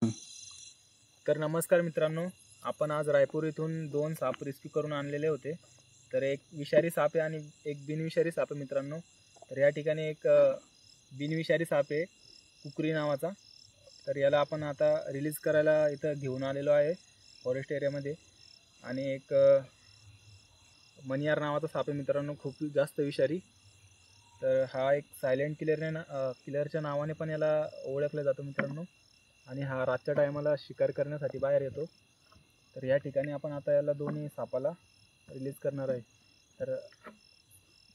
तर नमस्कार मित्रांनो, आपण आज रायपूर इथून 2 साप रेस्क्यू करून आणलेले होते। तर एक विषारी साप आहे आणि एक बिनविषारी साप आहे मित्रांनो। तर या ठिकाणी एक बिनविषारी साप आहे कुकरी नावाचा। तर याला आपण आता रिलीज करायला इथं घेऊन आलेलो आहे फॉरेस्ट एरियामध्ये। आणि एक मनियार नावाचा साप आहे मित्रांनो, खूप जास्त विषारी। तर हा एक सायलेंट किलरच्या नावाने पण याला ओळखलं जातं मित्रांनो। आणि हा रातच्या टायमाला शिकार करण्यासाठी बाहेर येतो। तर या ठिकाणी आपण आता याला दोन्ही सापाला रिलीज करणार आहे। तर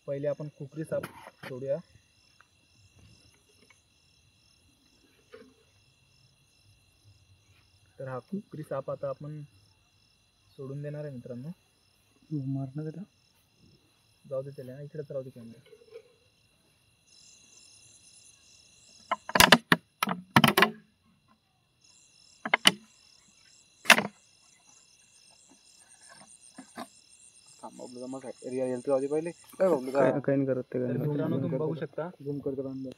पहिले आपण कुकरी साप सोडूया। तर हा कुकरी साप आता आपण सोडून देणार आहे मित्रांनो। मारणं त्याला जाऊ दे, त्याला इकडेच राहू दे कॅमेरा। काही नाही करत ते तर मित्रांनो तुम्ही बघू शकता, झूम करतो अंदर।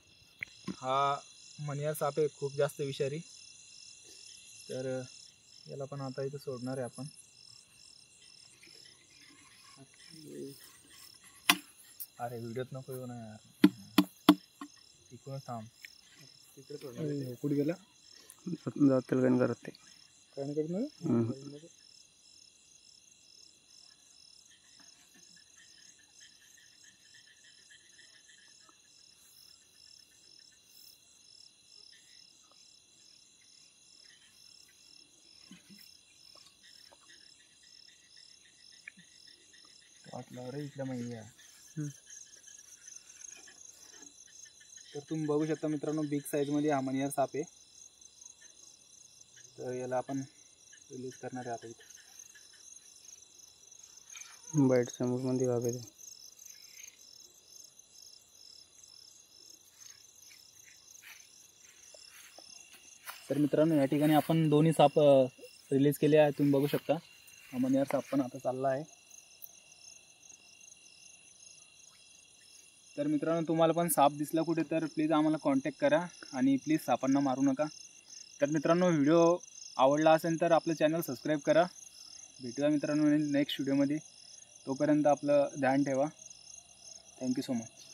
हा मनियार साप आहे, खूप जास्त विषारी। तर याला पण आता इथं सोडणार आहे आपण। अरे व्हिडिओत नको येऊ ना यार, तिकडून थांब, तिकडे सोडणार। कुठे गेला जातील काही करत ते काय नाही करत वाटलं रे इकडे माहिती आहे। तर तुम्ही बघू शकता मित्रांनो, बिग साईज मध्ये हा मनियार साप आहे। तर याला आपण रिलीज करणार आहे आता इथे। बाईट समोर मध्ये वावे ते तर मित्रांनो या ठिकाणी आपण दोन्ही साप रिलीज केले आहे, तुम्ही बघू शकता। हा मनियार साप पण आता चालला आहे। तर मित्रांनो तुम्हाला पण साप दिसला कुठे तर प्लीज आम्हाला कॉन्टॅक्ट करा आणि प्लीज सापांना मारू नका। तर मित्रांनो व्हिडिओ आवडला असेल तर आपलं चॅनल सबस्क्राईब करा। भेटूया मित्रांनो नेक्स्ट व्हिडिओमध्ये, तोपर्यंत आपलं ध्यान ठेवा। Thank you so much.